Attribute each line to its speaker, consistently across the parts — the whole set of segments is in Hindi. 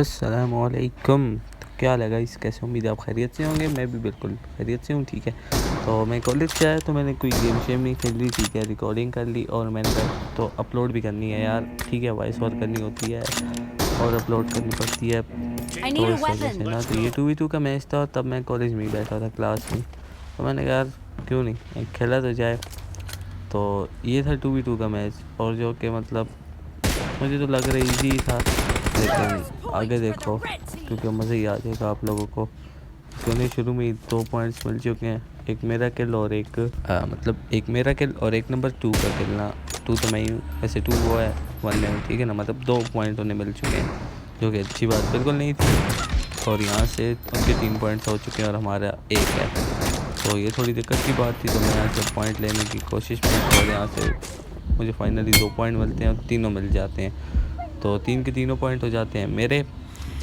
Speaker 1: अस्सलामुअलैकुम। तो क्या हाल है गाइस, कैसे उम्मीद है आप खैरियत से होंगे। मैं भी बिल्कुल खैरियत से हूँ। ठीक है, तो मैं कॉलेज से आया तो मैंने कोई गेम शेम नहीं खेली। ठीक है, रिकॉर्डिंग कर ली और मैंने कहा तो अपलोड भी करनी है यार। ठीक है, वॉइस ओवर करनी होती है और अपलोड करनी पड़ती है। तो इस वजह से ना, तो ये 2v2 का मैच था। तब मैं कॉलेज में ही बैठा था क्लास में, तो मैंने कहा यार क्यों नहीं एक खेला तो जाए। तो ये था 2v2 का मैच, और जो कि मतलब मुझे तो लग रहा ईजी था, लेकिन आगे देखो क्योंकि मज़ा ही आ जाएगा आप लोगों को। क्योंकि शुरू में ही 2 पॉइंट्स मिल चुके हैं, एक मेरा किल और एक मेरा किल और एक नंबर 2 का किल ना। 2 तो मैं ही हूँ, वैसे 2 वो है 1 में हूँ। ठीक है ना, मतलब 2 पॉइंट उन्हें मिल चुके हैं, जो कि अच्छी बात बिल्कुल नहीं थी। और यहाँ से उनके 3 पॉइंट्स हो चुके हैं और हमारा 1 है, तो ये थोड़ी दिक्कत की बात थी। तो मैं यहाँ से पॉइंट लेने की कोशिश में, और यहाँ से मुझे फाइनली 2 पॉइंट मिलते हैं और तीनों मिल जाते हैं। तो 3 के तीनों पॉइंट हो जाते हैं मेरे।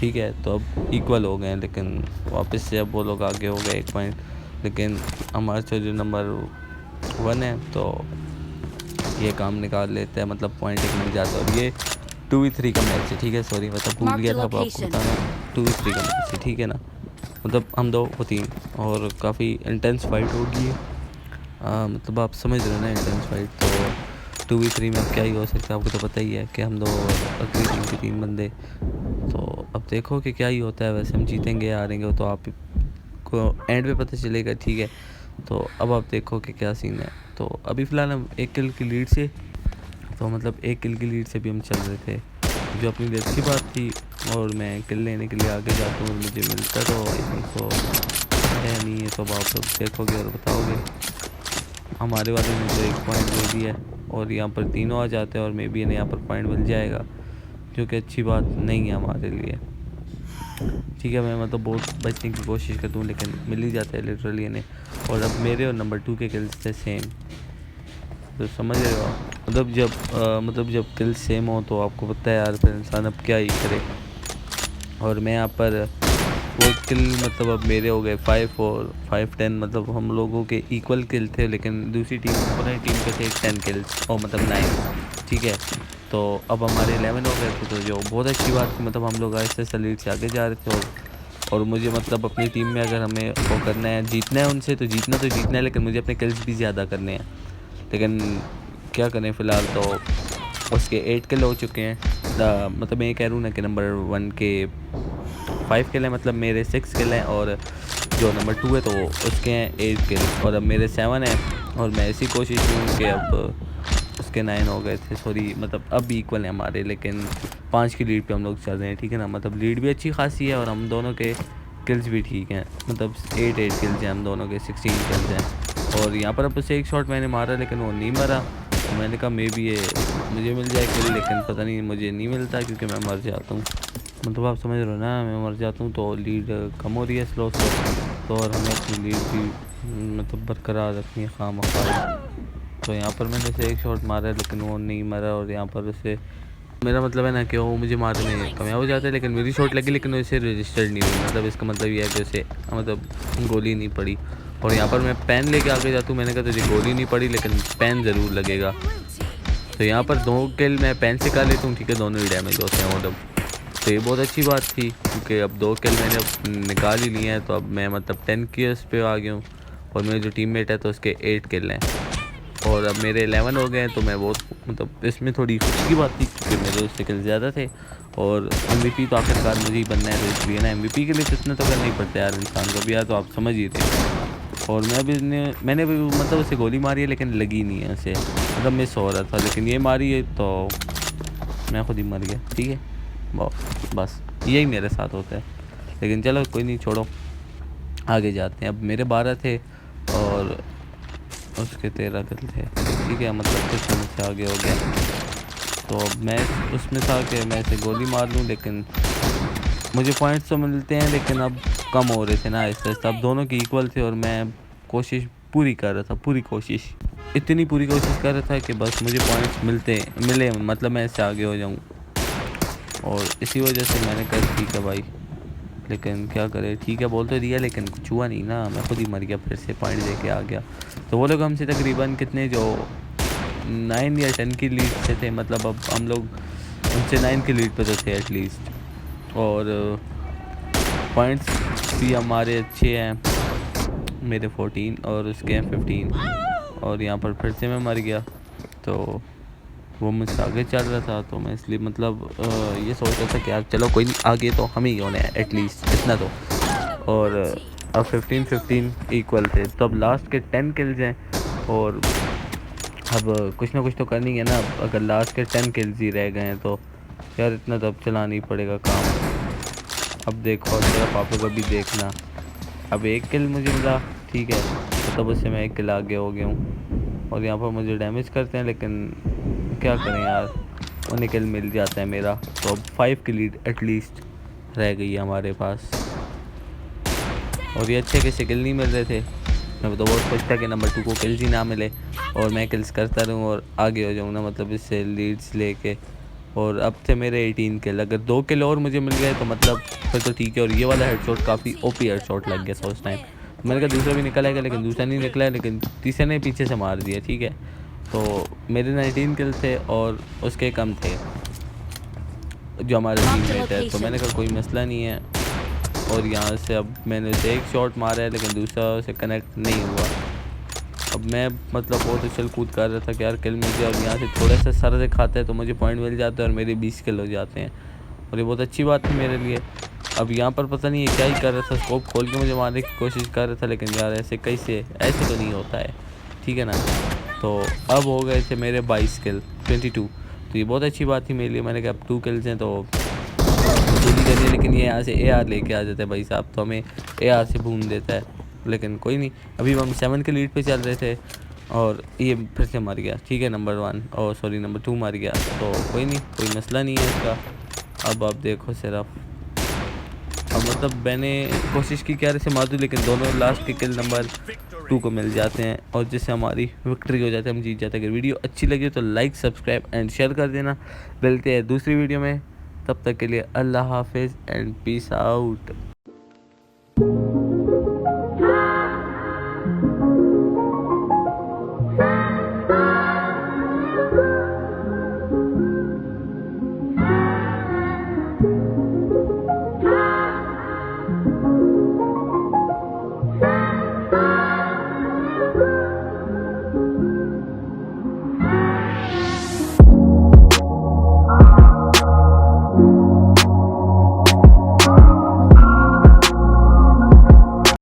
Speaker 1: ठीक है, तो अब इक्वल हो गए हैं, लेकिन वापस से अब वो लोग आगे हो गए 1 पॉइंट। लेकिन हमारे से जो नंबर 1 है, तो ये काम निकाल लेते हैं, मतलब पॉइंट 1 मिल जाता है। और ये 2v3 का मैच है। ठीक है, सॉरी मतलब भूल गया था अब आपको बताना, 2v3 का मैच है। ठीक है ना, मतलब हम 2 वो 3, और काफ़ी इंटेंस फाइट होगी। मतलब आप समझ रहे हो ना, इंटेंस फाइट। तो 2v3 में अब क्या ही हो सकता है, आपको तो पता ही है कि हम 2 अगली टीम के 3 बंदे। तो अब देखो कि क्या ही होता है। वैसे हम जीतेंगे या हारेंगे वो तो आप को एंड पे पता चलेगा। ठीक है, तो अब आप देखो कि क्या सीन है। तो अभी फ़िलहाल हम 1 किल की लीड से, तो मतलब 1 किल की लीड से भी हम चल रहे थे, जो अपनी लिए अच्छी बात थी। और मैं किल लेने के लिए आगे जाता हूँ और मुझे मिलता तो आई थिंक तो है नहीं है। तो अब आप लोग देखोगे और बताओगे। हमारे वाले ने तो 1 पॉइंट दे दिया है और यहाँ पर तीनों आ जाते हैं, और मे बी इन्हें यहाँ पर पॉइंट मिल जाएगा, जो कि अच्छी बात नहीं है हमारे लिए। ठीक है, मैं मतलब बहुत बचने की कोशिश करता हूँ, लेकिन मिल ही जाता है लिटरली इन्हें। और अब मेरे और नंबर 2 के किल्स थे सेम, तो समझ रहे हो आप। मतलब जब किल सेम हो तो आपको पता है यार, फिर इंसान अब क्या ही करे। और मैं यहाँ पर वो किल, मतलब अब मेरे हो गए 5 और 5 10, मतलब हम लोगों के इक्वल किल थे। लेकिन दूसरी टीम, अपनी टीम के थे 10 किल्स, और मतलब 9। ठीक है, तो अब हमारे 11 हो गए थे, तो जो बहुत अच्छी बात थी। मतलब हम लोग ऐसे ऐसे लीड से आगे जा रहे थे। और मुझे मतलब अपनी टीम में अगर हमें वो करना है, जीतना है उनसे, तो जीतना है, लेकिन मुझे अपने किल्स भी ज़्यादा करने हैं। लेकिन क्या करें, फ़िलहाल तो उसके 8 किल हो चुके हैं। मतलब मैं ये कह रहा हूँ ना कि नंबर 1 के 5 किल हैं, मतलब मेरे 6 किल हैं, और जो नंबर 2 है तो उसके हैं 8 किल, और अब मेरे 7 हैं। और मैं ऐसी कोशिश में हूँ कि अब उसके 9 हो गए थे, सॉरी मतलब अब भी इक्वल है हमारे, लेकिन 5 की लीड पे हम लोग चल रहे हैं। ठीक है ना, मतलब लीड भी अच्छी खासी है, और हम दोनों के किल्स भी ठीक हैं, मतलब 8 किल्स हैं हम दोनों के, 16 किल्स हैं। और यहाँ पर अब उसे एक शॉट मैंने मारा, लेकिन वो नहीं मरा। तो मैंने कहा मे बी ये मुझे मिल जाए किल, लेकिन पता नहीं मुझे नहीं मिलता, क्योंकि मैं मर जाता हूँ। मतलब आप समझ रहे हो ना, मैं मर जाता हूँ तो लीड कम हो रही है स्लो स्लो। तो और हमें अपनी लीड भी मतलब बरकरार रखनी है खामखा। तो यहाँ पर मैंने उसे एक शॉट मारा, लेकिन वो नहीं मरा। और यहाँ पर उसे, मेरा मतलब है ना कि वो मुझे मारने में कामयाब हो जाता है, लेकिन मेरी शॉट लगी, लेकिन उसे रजिस्टर्ड नहीं हुई। मतलब इसका मतलब ये है कि उसे मतलब गोली नहीं पड़ी। और यहाँ पर मैं पेन लेके आगे जाता हूँ, मैंने कहा तुझे गोली नहीं पड़ी, लेकिन पेन ज़रूर लगेगा। तो यहाँ पर 2 किल मैं पेन से कर लेता हूँ। ठीक है, दोनों ही डैमेज होते हैं मतलब। तो ये बहुत अच्छी बात थी, क्योंकि अब 2 किल मैंने अब निकाल ही लिए हैं। तो अब मैं मतलब 10 किल्स पे आ गया हूँ, और मेरे जो टीममेट है तो उसके 8 किल हैं, और अब मेरे 11 हो गए हैं। तो मैं बहुत मतलब इसमें थोड़ी खुशी की बात थी, क्योंकि मेरे उससे किल ज़्यादा थे। और एमवीपी तो आखिरकार मुझे ही बनना है, तो इसलिए ना एमवीपी के लिए तो इतना तो करना ही पड़ता है यार इंसान को भी, यार तो आप समझ ही रहे हो। और मैंने भी मतलब उसे गोली मारी है, लेकिन लगी नहीं है उसे, मतलब मिस हो रहा था। लेकिन ये मारी है तो मैं खुद ही मर गया। ठीक है, बस यही मेरे साथ होता है। लेकिन चलो कोई नहीं, छोड़ो, आगे जाते हैं। अब मेरे 12 थे और उसके 13 किल थे। ठीक है, मतलब कुछ मुझसे आगे हो गया। तो अब मैं उसमें था कि मैं इसे गोली मार लूँ, लेकिन मुझे पॉइंट्स तो मिलते हैं, लेकिन अब कम हो रहे थे ना आहिस्ता आहिस्ता। अब दोनों की इक्वल थे, और मैं कोशिश पूरी कर रहा था, पूरी कोशिश, इतनी पूरी कोशिश कर रहा था कि बस मुझे पॉइंट्स मिले, मतलब मैं इससे आगे हो जाऊँ। और इसी वजह से मैंने कहा ठीक है भाई, लेकिन क्या करे। ठीक है, बोल तो दिया, लेकिन कुछ हुआ नहीं ना, मैं खुद ही मर गया, फिर से पॉइंट दे के आ गया। तो वो लोग हमसे तकरीबन कितने, जो 9 या 10 की लीड से थे, मतलब अब हम लोग उनसे 9 की लीड पे तो थे एटलीस्ट। और पॉइंट्स भी हमारे अच्छे हैं, मेरे 14 और उसके हैं 15। और यहाँ पर फिर से मैं मर गया, तो वो मुझसे आगे चल रहा था, तो मैं इसलिए मतलब ये सोच रहा था कि यार चलो कोई नहीं, आगे तो हम ही होने हैं एटलीस्ट इतना तो। और अब 15-15 इक्वल थे, तो अब लास्ट के 10 किल्स हैं और अब कुछ ना कुछ तो करनी है ना। अगर लास्ट के 10 किल्स ही रह गए हैं तो यार इतना तो अब चलाना ही पड़ेगा काम। अब देखो और मेरा पापा को भी देखना, अब 1 किल मुझे मिला, ठीक है, तो तब उससे मैं 1 किल आगे हो गया हूँ। और यहाँ पर मुझे डैमेज करते हैं, लेकिन क्या करें यार, 1 किल मिल जाता है मेरा। तो अब 5 की लीड एटलीस्ट रह गई है हमारे पास। और ये अच्छे कैसे किल नहीं मिल रहे थे, मैं तो बहुत खुश था कि नंबर 2 को किल्स ही ना मिले और मैं किल्स करता रहूँ और आगे हो जाऊँ ना, मतलब इससे लीड्स लेके। और अब थे मेरे 18 किल, अगर 2 किल और मुझे मिल गए तो मतलब फिर तो ठीक है। और ये वाला हेडशॉट काफ़ी ओपी हेडशॉट लग गया था उस टाइम। मैंने कहा दूसरा भी निकल आएगा, लेकिन दूसरा नहीं निकला है, लेकिन तीसरे ने पीछे से मार दिया, ठीक है। तो मेरे 19 किल थे और उसके कम थे जो हमारे टीममेट है, तो मैंने कहा कोई मसला नहीं है। और यहाँ से अब मैंने उसे एक शॉट मारा है, लेकिन दूसरा उसे कनेक्ट नहीं हुआ। अब मैं मतलब बहुत उछल कूद कर रहा था कि यार किल मिल गया, और यहाँ से थोड़ा सा सर से खाता है तो मुझे पॉइंट मिल जाता है और मेरे 20 किल हो जाते हैं, और ये बहुत अच्छी बात थी मेरे लिए। अब यहाँ पर पता नहीं ये क्या ही कर रहा था, स्कोप खोल के मुझे मारने की कोशिश कर रहा था, लेकिन यार ऐसे कैसे, ऐसे तो नहीं होता है, ठीक है ना। तो अब हो गए थे मेरे 22 किल 22, तो ये बहुत अच्छी बात थी मेरे लिए। मैंने कहा अब 2 किल्स हैं तो वसूली करनी है, लेकिन ये यहाँ से AR लेके आ जाता है भाई साहब, तो हमें AR से भून देता है। लेकिन कोई नहीं, अभी हम 7 के लीड पे चल रहे थे और ये फिर से मर गया, ठीक है, नंबर 1 और सॉरी नंबर 2 मर गया, तो कोई नहीं, कोई मसला नहीं है इसका। अब आप देखो सिर्फ, अब मतलब मैंने कोशिश की क्या से मार दूँ, लेकिन दोनों लास्ट के किल नंबर 2 को मिल जाते हैं और जिससे हमारी विक्ट्री हो जाती है, हम जीत जाते हैं। अगर वीडियो अच्छी लगी तो लाइक, सब्सक्राइब एंड शेयर कर देना। मिलते हैं दूसरी वीडियो में, तब तक के लिए अल्लाह हाफिज़ एंड पीस आउट।